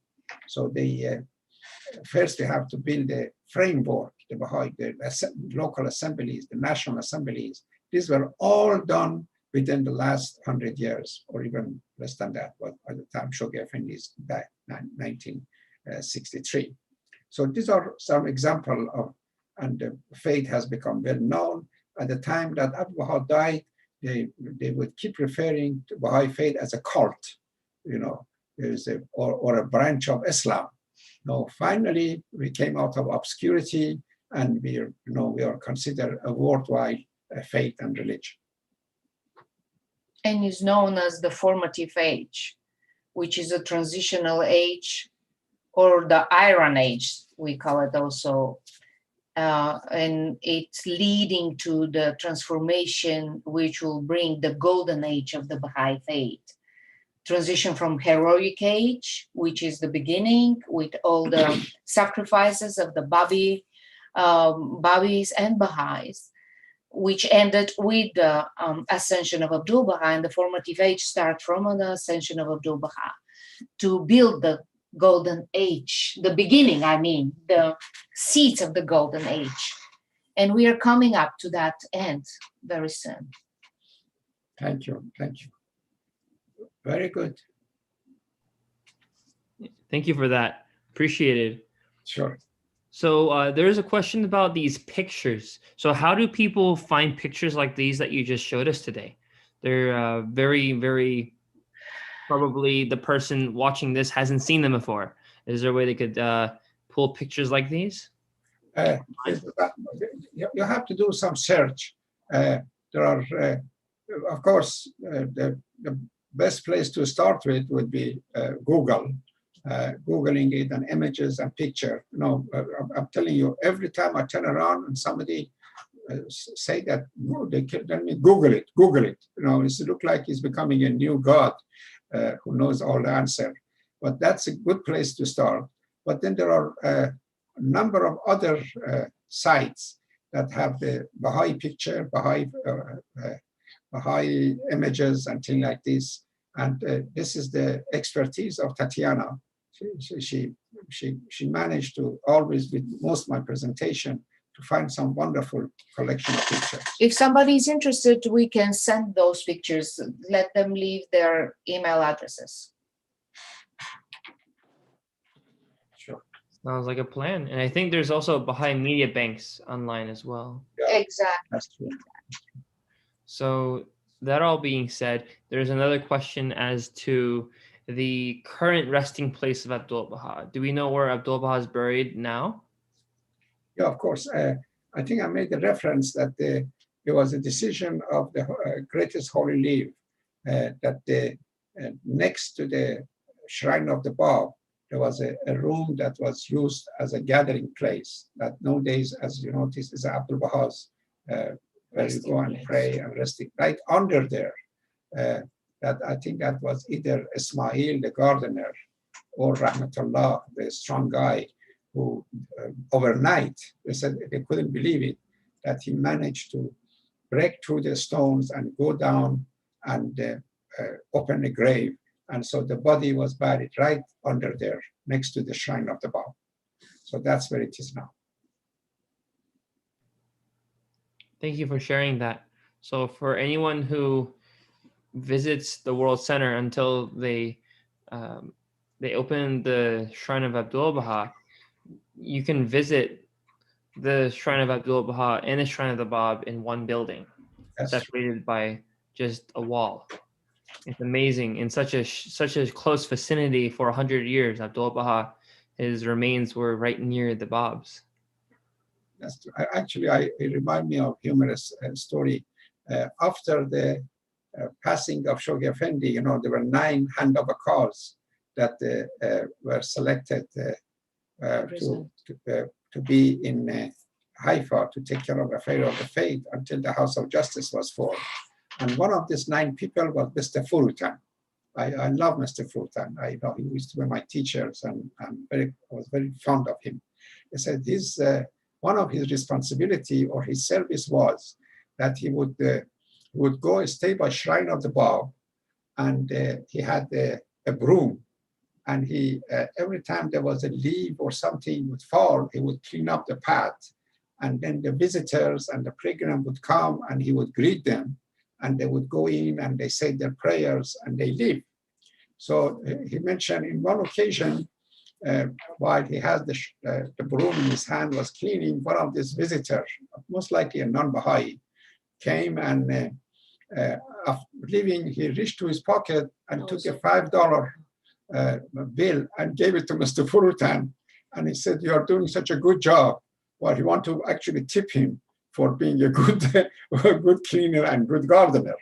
So they first they have to build a framework, the Baha'i, the local assemblies, the national assemblies. These were all done within the last 100 years, or even less than that, but by the time Shoghi Effendi died, 1963. So these are some example of, and the faith has become well known. At the time that Abdu'l-Baha died, they would keep referring to Baha'i faith as a cult, you know, or a branch of Islam. No, finally, we came out of obscurity and we are considered a worldwide faith and religion. And is known as the formative age, which is a transitional age, or the Iron Age, we call it also. And it's leading to the transformation which will bring the golden age of the Baha'i faith. Transition from heroic age, which is the beginning with all the sacrifices of the Babis and Baha'is, which ended with the ascension of Abdul-Baha, and the formative age starts from the ascension of Abdul-Baha to build the golden age, the beginning, the seeds of the golden age. And we are coming up to that end very soon. Thank you. Thank you. Very good. Thank you for that. Appreciate it. Sure. So there's a question about these pictures. So how do people find pictures like these that you just showed us today? They're very, very, probably the person watching this hasn't seen them before. Is there a way they could pull pictures like these? You have to do some search. There are, of course, the best place to start with would be Google. Googling it and images and picture. You know, I'm telling you, every time I turn around and somebody say that, they tell me, Google it. You know, it looks like he's becoming a new god who knows all the answer. But that's a good place to start. But then there are a number of other sites that have the Baha'i picture, Baha'i images and things like this. And this is the expertise of Tatiana. She managed to always, with most of my presentation, to find some wonderful collection of pictures. If somebody is interested, we can send those pictures. Let them leave their email addresses. Sure. Sounds like a plan. And I think there's also Baha'i media banks online as well. Yeah, Exactly. that's true. So that all being said, there's another question as to the current resting place of Abdu'l-Baha. Do we know where Abdu'l-Baha is buried now? Yeah, of course. I think I made the reference that there was a decision of the greatest holy leave that next to the shrine of the Bab, there was a room that was used as a gathering place that nowadays, as you notice, is Abdu'l-Baha's where you go and pray and resting right under there. That I think that was either Ismail, the gardener, or Rahmatullah, the strong guy, who overnight, they said they couldn't believe it, that he managed to break through the stones and go down and open a grave. And so the body was buried right under there, next to the shrine of the Bab. So that's where it is now. Thank you for sharing that. So for anyone who visits the World Center until they open the shrine of Abdu'l-Baha, you can visit the shrine of Abdu'l-Baha and the shrine of the Bab in one building, separated by just a wall. It's amazing. In such a close vicinity for 100 years, Abdu'l-Baha, his remains were right near the Bab's. That's actually, it reminds me of a humorous story. After the passing of Shoghi Effendi, you know, there were 9 handover cars that were selected to be in Haifa to take care of affair of the faith until the House of Justice was formed. And one of these 9 people was Mr. Furutan. I love Mr. Furutan. I know he used to be my teachers, and I was very fond of him. He said one of his responsibility or his service was that he would go stay by shrine of the Bab, and he had a broom, and he every time there was a leaf or something would fall, he would clean up the path, and then the visitors and the pilgrims would come and he would greet them, and they would go in and they say their prayers and they leave. So he mentioned in one occasion, while he has the broom in his hand, was cleaning, one of these visitors, most likely a non-Baha'i, came and after leaving, he reached to his pocket and took a $5 bill and gave it to Mr. Furutan. And he said, "You are doing such a good job." Well, he wanted to actually tip him for being a good cleaner and good gardener.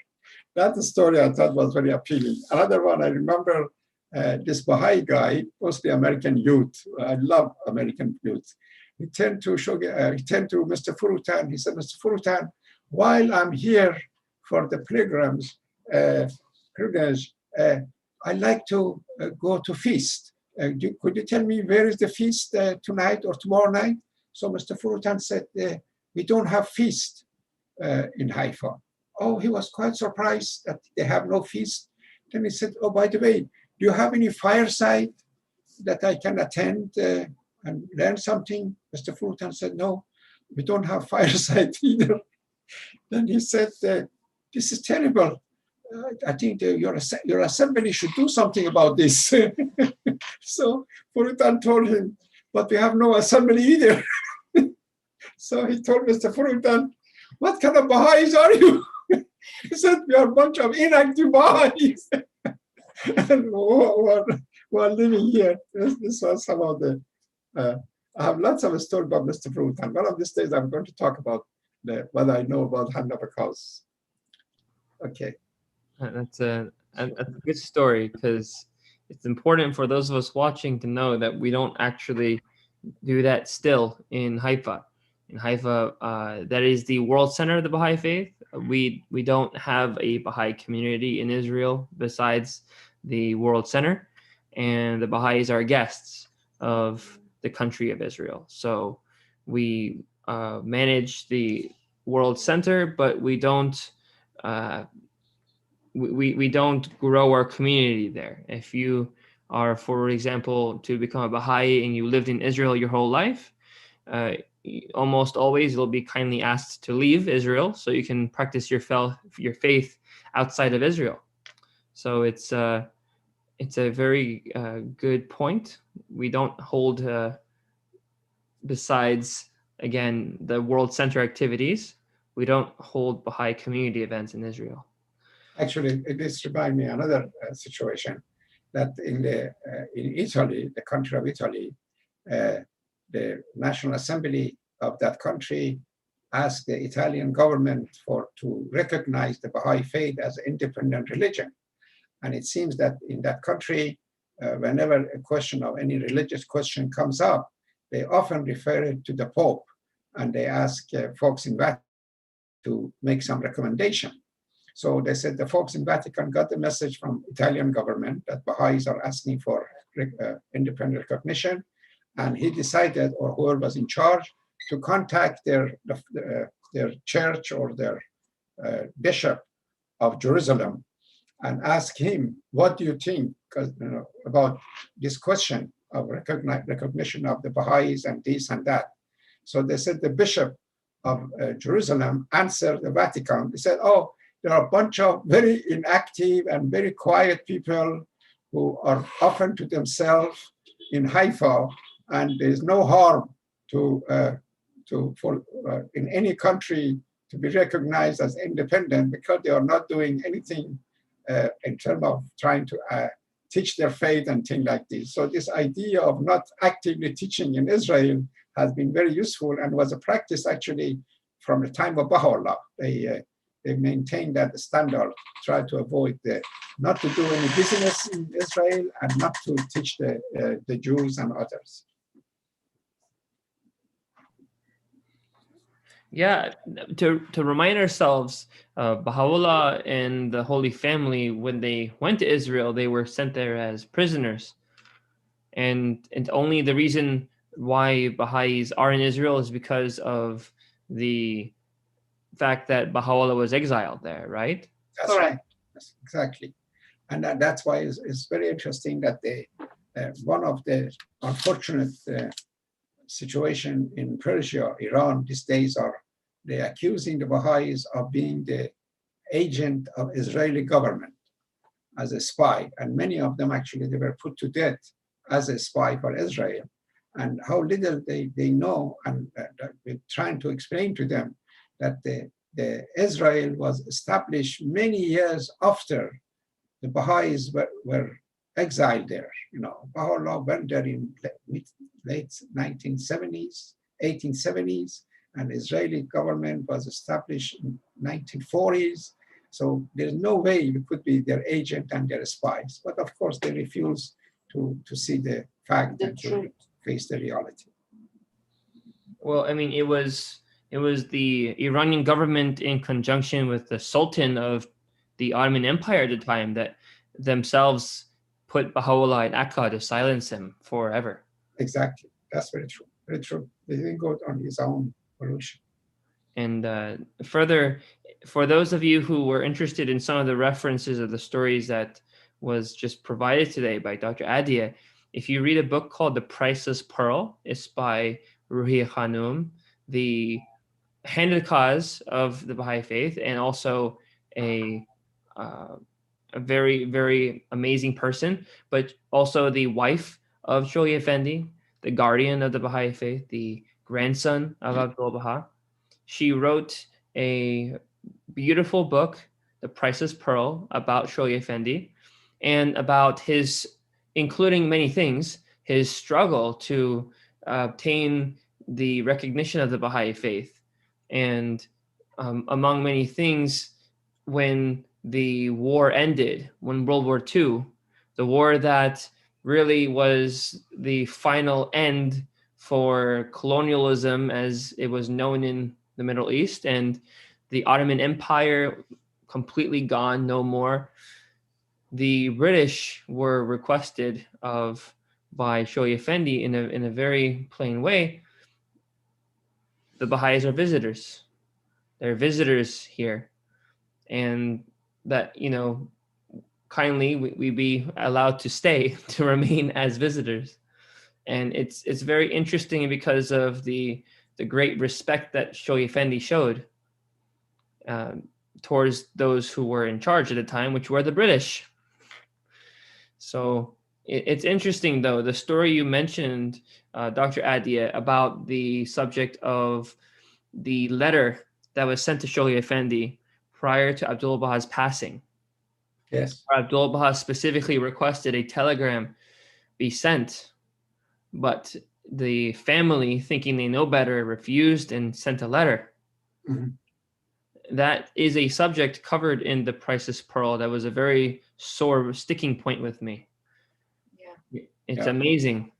That story I thought was very appealing. Another one, I remember this Baha'i guy, mostly American youth. I love American youth. He turned to Mr. Furutan. He said, "Mr. Furutan, while I'm here for the pilgrimage, I like to go to feast. Could you tell me where is the feast tonight or tomorrow night?" So Mr. Furutan said, "We don't have feast in Haifa." Oh, he was quite surprised that they have no feast. Then he said, "Oh, by the way, do you have any fireside that I can attend and learn something?" Mr. Furutan said, "No." we don't have fireside either. Then he said, this is terrible. I think your assembly should do something about this. So Furutan told him, but we have no assembly either. So he told Mr. Furutan, what kind of Baha'is are you? He said, we are a bunch of inactive Baha'is who are living here. This was some of the, I have lots of stories about Mr. Furutan. One of these days I'm going to talk about what I know about Hannah House. Okay. That's a good story, because it's important for those of us watching to know that we don't actually do that still in Haifa. In Haifa, that is the world center of the Baha'i faith. We don't have a Baha'i community in Israel besides the world center, and the Baha'is are guests of the country of Israel. So we manage the world center, but we don't we don't grow our community there. If you are, for example, to become a Baha'i and you lived in Israel your whole life, almost always you'll be kindly asked to leave Israel so you can practice your faith outside of Israel. So it's a very good point. We don't hold, besides, again, the world center activities, we don't hold Baha'i community events in Israel. Actually, this reminds me of another situation, that in Italy, the country of Italy, the National Assembly of that country asked the Italian government to recognize the Baha'i faith as an independent religion. And it seems that in that country, whenever a question of any religious question comes up, they often refer it to the Pope, and they ask folks in Vatican to make some recommendation. So they said the folks in Vatican got the message from Italian government that Baha'is are asking for independent recognition, and he decided, or whoever was in charge, to contact their church or their bishop of Jerusalem and ask him, what do you think about this question of recognition of the Baha'is and this and that? So they said the bishop of Jerusalem answered the Vatican. He said, oh, there are a bunch of very inactive and very quiet people who are often to themselves in Haifa, and there is no harm in any country to be recognized as independent, because they are not doing anything in terms of trying to teach their faith and things like this. So this idea of not actively teaching in Israel has been very useful, and was a practice actually from the time of Baha'u'llah. They maintained that standard, try to avoid not to do any business in Israel and not to teach the Jews and others. Yeah, to remind ourselves, Baha'u'llah and the Holy Family, when they went to Israel, they were sent there as prisoners. And only the reason why Baha'is are in Israel is because of the fact that Baha'u'llah was exiled there, right? That's right. That's exactly. And that's why it's very interesting that one of the unfortunate situation in Persia, Iran these days, are they accusing the Baha'is of being the agent of Israeli government as a spy. And many of them actually, they were put to death as a spy for Israel. And how little they know, and we're trying to explain to them that the Israel was established many years after the Baha'is were exiled there. Baha'u'llah went there in late 1970s, 1870s, and Israeli government was established in 1940s. So there's no way you could be their agent and their spies. But of course, they refuse to see the fact and to face the reality. Well, I mean, it was the Iranian government in conjunction with the Sultan of the Ottoman Empire at the time that themselves put Baha'u'llah in Akka to silence him forever. Exactly. That's very true. Very true. He didn't go on his own volition. And further, for those of you who were interested in some of the references of the stories that was just provided today by Dr. Adia, if you read a book called The Priceless Pearl, it's by Ruhi Khanum, the handed cause of the Baha'i faith, and also a very, very amazing person, but also the wife of Shoyi Effendi, the guardian of the Baha'i faith, the grandson of Abdu'l-Baha. She wrote a beautiful book, The Priceless Pearl, about Shoyi Effendi, and about his, including many things, his struggle to obtain the recognition of the Baha'i faith. And among many things, when the war ended, when World War II, the war that really was the final end for colonialism as it was known in the Middle East, and the Ottoman Empire completely gone, no more. The British were requested of by Shoyi Effendi in a very plain way. The Baha'is are visitors. They're visitors here, and that, kindly we be allowed to stay, to remain as visitors. And it's very interesting because of the great respect that Shoyi Effendi showed towards those who were in charge at the time, which were the British. So it's interesting, though, the story you mentioned, Dr. Adia, about the subject of the letter that was sent to Shoyi Effendi prior to Abdu'l-Baha's passing. Yes. Abdu'l-Baha specifically requested a telegram be sent, but the family, thinking they know better, refused and sent a letter. Mhm. That is a subject covered in The Priceless Pearl. That was a very sore sticking point with me. Yeah. It's Yeah. amazing.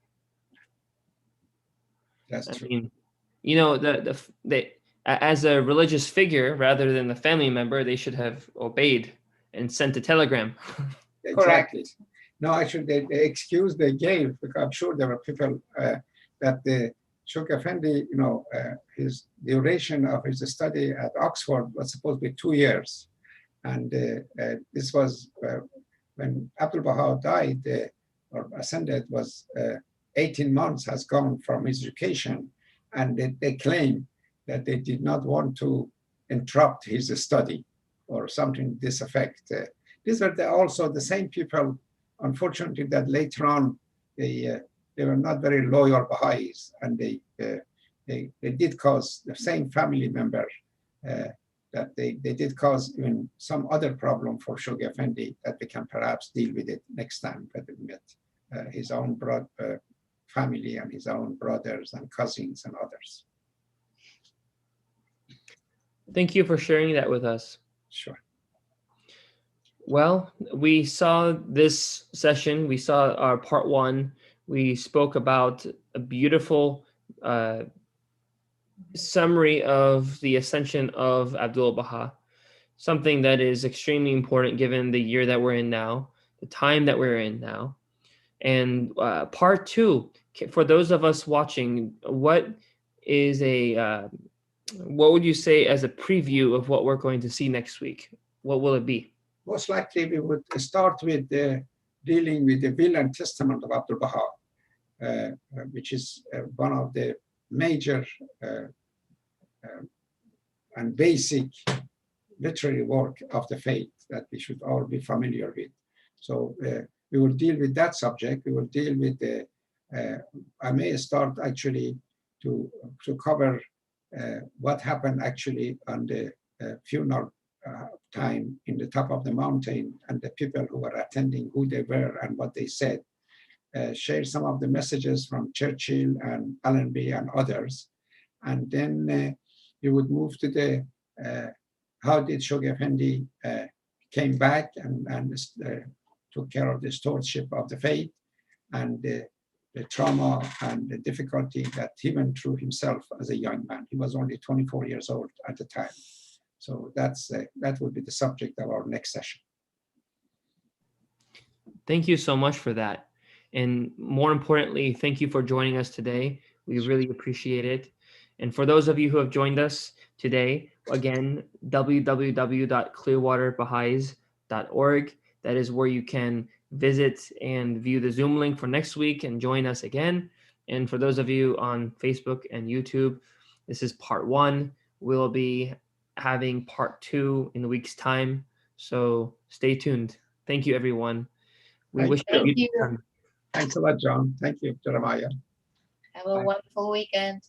That's I true. mean, as a religious figure, rather than the family member, they should have obeyed and sent a telegram. Exactly. No, actually, the excuse they gave, because I'm sure there were people that the Shoyi Effendi, his duration of his study at Oxford was supposed to be 2 years. And this was when Abdu'l-Baha died or ascended, was 18 months has gone from his education. And they claim that they did not want to interrupt his study or something to this effect. These were also the same people, unfortunately, that later on they were not very loyal Baha'is, and they did cause the same family member that they did cause even some other problem for Shoyi Effendi that we can perhaps deal with it next time when we met his own family and his own brothers and cousins and others. Thank you for sharing that with us. Sure. Well, we saw this session, we saw our part one. We spoke about a beautiful summary of the ascension of Abdu'l-Baha, something that is extremely important given the year that we're in now, the time that we're in now. And part two, for those of us watching, what would you say as a preview of what we're going to see next week? What will it be? Most likely we would start with dealing with the will and testament of Abdu'l-Baha, which is one of the major and basic literary work of the faith that we should all be familiar with. So we will deal with that subject. We will deal with I may start actually to cover what happened actually on the funeral time in the top of the mountain, and the people who were attending, who they were and what they said. Share some of the messages from Churchill and Allenby and others. And then you would move to the how did Shoyi Effendi came back and took care of the stewardship of the faith, and the trauma and the difficulty that he went through himself as a young man. He was only 24 years old at the time. So that will be the subject of our next session. Thank you so much for that. And more importantly, thank you for joining us today. We really appreciate it. And for those of you who have joined us today, again, www.clearwaterbahais.org. That is where you can visit and view the Zoom link for next week and join us again. And for those of you on Facebook and YouTube, This is part 1. We'll be having part 2 in a week's time. So stay tuned. Thank you, everyone. We Thank wish you. you Thank you. Thanks a lot, John. Thank you, Jeremiah. Have a wonderful weekend.